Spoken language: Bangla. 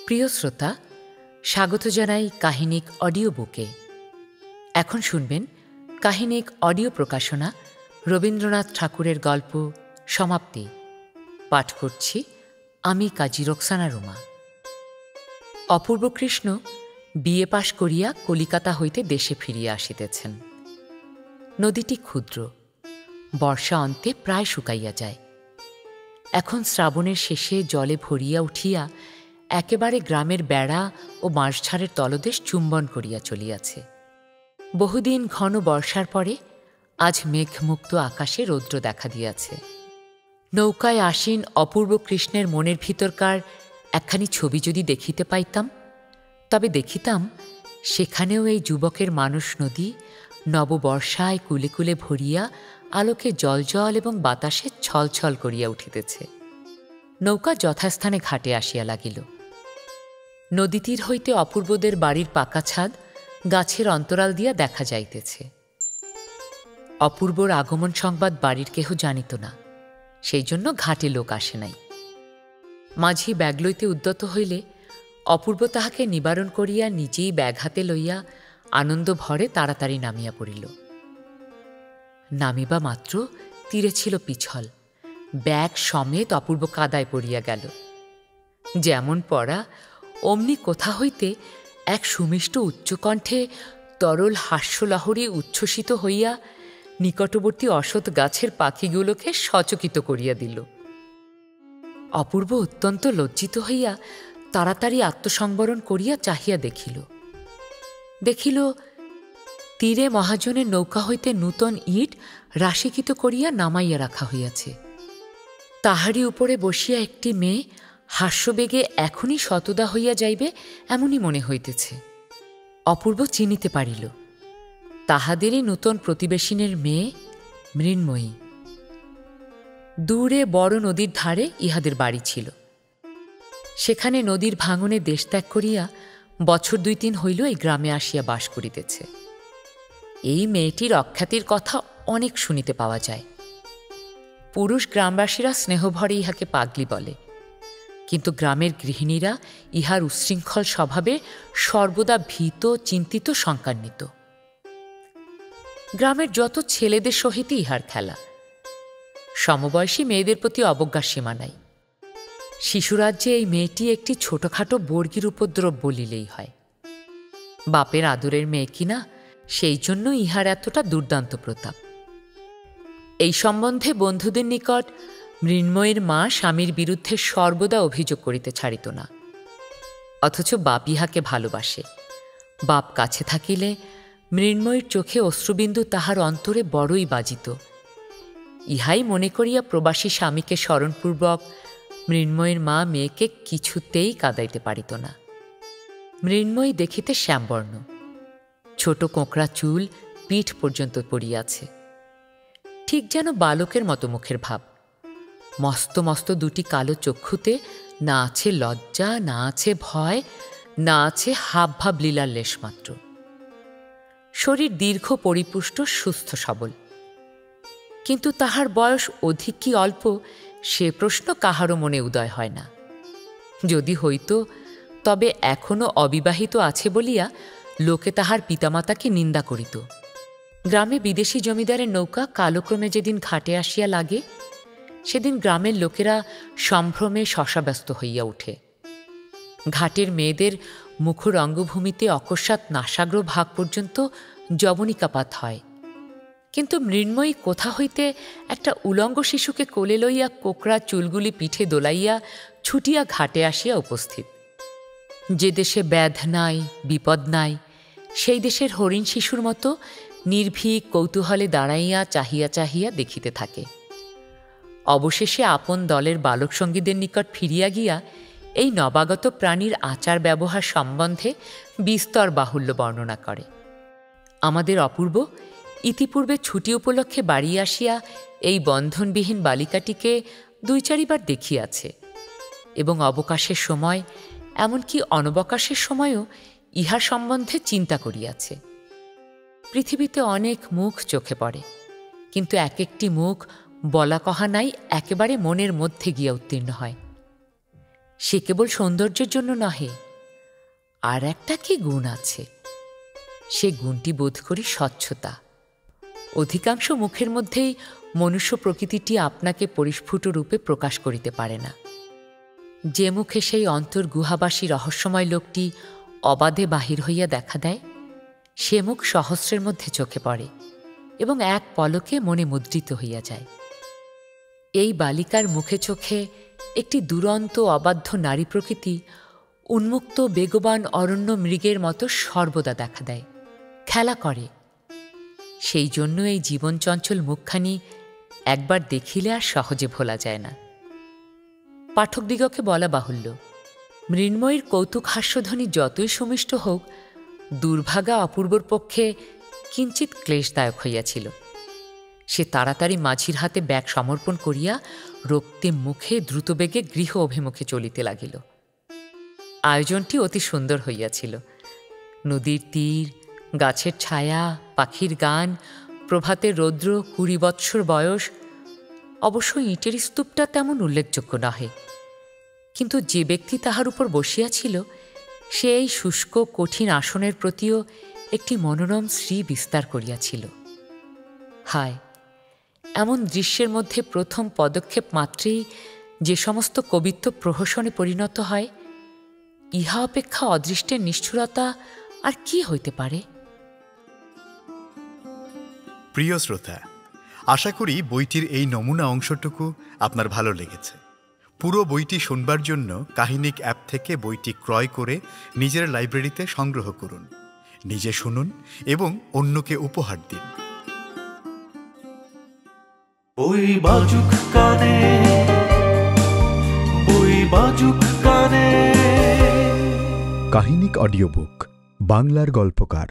প্রিয় শ্রোতা, স্বাগত জানাই কাহিনিক অডিও বুকে। এখন শুনবেন কাহিনিক অডিও প্রকাশনা রবীন্দ্রনাথ ঠাকুরের গল্প সমাপ্তি। পাঠ করছি আমি কাজী রোকসানা রুমা। অপূর্ব কৃষ্ণ বিএ পাশ করিয়া কলিকাতা হইতে দেশে ফিরিয়া আসিতেছেন। নদীটি ক্ষুদ্র, বর্ষা অন্তে প্রায় শুকাইয়া যায়। এখন শ্রাবণের শেষে জলে ভরিয়া উঠিয়া একেবারে গ্রামের বেড়া ও বাঁশঝাড়ের তলদেশ চুম্বন করিয়া চলিয়াছে। বহুদিন ঘন বর্ষার পরে আজ মেঘমুক্ত আকাশে রৌদ্র দেখা দিয়াছে। নৌকায় আসীন অপূর্ব কৃষ্ণের মনের ভিতরকার একখানি ছবি যদি দেখিতে পাইতাম, তবে দেখিতাম সেখানেও এই যুবকের মানস নদী নববর্ষায় কুলে কুলে ভরিয়া আলোকে জলজল এবং বাতাসে ছলছল করিয়া উঠিতেছে। নৌকা যথাস্থানে ঘাটে আসিয়া লাগিল। নদীতীর হইতে অপূর্বদের বাড়ির পাকা ছাদ গাছের অন্তরাল দিয়া দেখা যাইতেছে। অপূর্বর আগমন সংবাদ বাড়ির কেহ জানিত না, সেই জন্য ঘাটে লোক আসে নাই। মাঝি ব্যাগ লইতে উদ্যত হইলে অপূর্ব তাহাকে নিবারণ করিয়া নিজেই ব্যাগ হাতে লইয়া আনন্দ ভরে তাড়াতাড়ি নামিয়া পড়িল। নামিবা মাত্র তীরে ছিল পিছল। ব্যাগ সমেত অপূর্ব কাদায় পড়িয়া গেল। যেমন পড়া অমনি কোথা হইতে এক সুমিষ্ট উচ্চকণ্ঠে তরল হাস্যলহরী উচ্ছ্বসিত হইয়া নিকটবর্তী অসৎ গাছের পাখিগুলোকে সচকিত করিয়া দিল। অপূর্ব অত্যন্ত লজ্জিত হইয়া তাড়াতাড়ি আত্মসংবরণ করিয়া চাহিয়া দেখিল তীরে মহাজনের নৌকা হইতে নূতন ইট রাশিকৃত করিয়া নামাইয়া রাখা হইয়াছে। তাহারই উপরে বসিয়া একটি মেয়ে হাস্যবেগে এখনই শতদা হইয়া যাইবে এমনই মনে হইতেছে। অপূর্ব চিনিতে পারিল তাহাদেরই নূতন প্রতিবেশিনের মেয়ে মৃন্ময়ী। দূরে বড় নদীর ধারে ইহাদের বাড়ি ছিল। সেখানে নদীর ভাঙনে দেশত্যাগ করিয়া বছর 2-3 হইল এই গ্রামে আসিয়া বাস করিতেছে। এই মেয়েটির অখ্যাতির কথা অনেক শুনিতে পাওয়া যায়। পুরুষ গ্রামবাসীরা স্নেহভরে ইহাকে পাগলি বলে, কিন্তু গ্রামের গৃহিণীরা ইহার উচ্ছৃঙ্খল স্বভাবে সর্বদা ভীত, চিন্তিত, শঙ্কান্বিত। গ্রামের যত ছেলেদের সহিত ইহার খেলা। সমবয়সী মেয়েদের প্রতি অবজ্ঞার সীমা নাই। শিশুরাজ্যে এই মেয়েটি একটি ছোটখাটো বর্গীর উপদ্রব বলিলেই হয়। বাপের আদরের মেয়ে কিনা, সেই জন্য ইহার এতটা দুর্দান্ত প্রতাপ। এই সম্বন্ধে বন্ধুদের নিকট মৃন্ময়ের মা স্বামীর বিরুদ্ধে সর্বদা অভিযোগ করিতে ছাড়িত না। অথচ বাপ ইহাকে ভালোবাসে। বাপ কাছে থাকিলে মৃন্ময়ের চোখে অশ্রুবিন্দু তাহার অন্তরে বড়ই বাজিত। ইহাই মনে করিয়া প্রবাসী স্বামীকে স্মরণপূর্বক মৃন্ময়ের মা মেয়েকে কিছুতেই কাঁদাইতে পারিত না। মৃন্ময়ী দেখিতে শ্যামবর্ণ, ছোট কোঁকড়া চুল পিঠ পর্যন্ত পড়িয়াছে, ঠিক যেন বালকের মতো মুখের ভাব। মস্ত মস্ত দুটি কালো চক্ষুতে না আছে লজ্জা, না আছে ভয়, না আছে হাবভাব লীলার লেশমাত্র। শরীর দীর্ঘ, পরিপুষ্ট, সুস্থ সবল। কিন্তু তাহার বয়স অধিক কি অল্প, সে প্রশ্ন কাহারও মনে উদয় হয় না। যদি হইত, তবে এখনো অবিবাহিত আছে বলিয়া লোকে তাহার পিতামাতাকে নিন্দা করিত। গ্রামে বিদেশি জমিদারের নৌকা কালক্রমে যেদিন ঘাটে আসিয়া লাগে, সেদিন গ্রামের লোকেরা সম্ভ্রমে শশাব্যস্ত হইয়া উঠে। ঘাটের মেয়েদের মুখর অঙ্গভূমিতে অকস্মাৎ নাসাগ্র ভাগ পর্যন্ত যবনিকাপাত হয়। কিন্তু মৃন্ময়ী কোথা হইতে একটা উলঙ্গ শিশুকে কোলে লইয়া কোকড়া চুলগুলি পিঠে দোলাইয়া ছুটিয়া ঘাটে আসিয়া উপস্থিত। যে দেশে ব্যাধ নাই, বিপদ নাই, সেই দেশের হরিণ শিশুর মতো নির্ভীক কৌতূহলে দাঁড়াইয়া চাহিয়া চাহিয়া দেখিতে থাকে। অবশেষে আপন দলের বালক সঙ্গীদের নিকট ফিরিয়া গিয়া এই নবাগত প্রাণীর আচার ব্যবহার সম্বন্ধে বিস্তর বাহুল্য বর্ণনা করে। আমাদের অপূর্ব ইতিপূর্বে ছুটি উপলক্ষে বাড়ি আসিয়া এই বন্ধনবিহীন বালিকাটিকে 2-4 বার দেখিয়াছে এবং অবকাশের সময়, এমনকি অনবকাশের সময়ও ইহার সম্বন্ধে চিন্তা করিয়াছে। পৃথিবীতে অনেক মুখ চোখে পড়ে, কিন্তু এক একটি মুখ বলা কহা নাই একেবারে মনের মধ্যে গিয়া উত্তীর্ণ হয়। সে কেবল সৌন্দর্যের জন্য নহে, আর একটা কি গুণ আছে, সে গুণটি বোধ করি স্বচ্ছতা। অধিকাংশ মুখের মধ্যেই মনুষ্য প্রকৃতিটি আপনাকে পরিস্ফুট রূপে প্রকাশ করিতে পারে না। যে মুখে সেই অন্তর্গুহাবাসী রহস্যময় লোকটি অবাধে বাহির হইয়া দেখা দেয়, সে মুখ সহস্রের মধ্যে চোখে পড়ে এবং এক পলকে মনে মুদ্রিত হইয়া যায়। এই বালিকার মুখে চোখে একটি দুরন্ত অবাধ্য নারী প্রকৃতি উন্মুক্ত বেগবান অরণ্য মৃগের মতো সর্বদা দেখা দেয়, খেলা করে। সেই জন্য এই জীবনচঞ্চল মুখখানি একবার দেখিলে আর সহজে ভোলা যায় না। পাঠকদিগকে বলা বাহুল্য, মৃন্ময়ীর কৌতুক হাস্যধ্বনি যতই সুমিষ্ট হোক, দুর্ভাগা অপূর্বর পক্ষে কিঞ্চিত ক্লেশদায়ক হইয়াছিল। সে তাড়াতাড়ি মাঝির হাতে ব্যাগ সমর্পণ করিয়া রক্তিম মুখে দ্রুতবেগে গৃহ অভিমুখে চলিতে লাগিল। আয়োজনটি অতি সুন্দর হইয়াছিল। নদীর তীর, গাছের ছায়া, পাখির গান, প্রভাতের রৌদ্র, 20 বৎসর বয়স। অবশ্য ইটের স্তূপটা তেমন উল্লেখযোগ্য নহে, কিন্তু যে ব্যক্তি তাহার উপর বসিয়াছিল সে এই শুষ্ক কঠিন আসনের প্রতিও একটি মনোরম শ্রী বিস্তার করিয়াছিল। হায়, এমন দৃশ্যের মধ্যে প্রথম পদক্ষেপ মাত্রেই যে সমস্ত কবিত্ব প্রহসনে পরিণত হয়, ইহা অপেক্ষা অদৃষ্টের নিষ্ঠুরতা আর কি হইতে পারে? প্রিয় শ্রোতা, আশা করি বইটির এই নমুনা অংশটুকু আপনার ভালো লেগেছে। পুরো বইটি শুনবার জন্য কাহিনিক অ্যাপ থেকে বইটি ক্রয় করে নিজের লাইব্রেরিতে সংগ্রহ করুন, নিজে শুনুন এবং অন্যকে উপহার দিন। বই বাজুক কানে, বই বাজুক কানে। কাহিনিক অডিও বুক, বাংলার গল্পকার।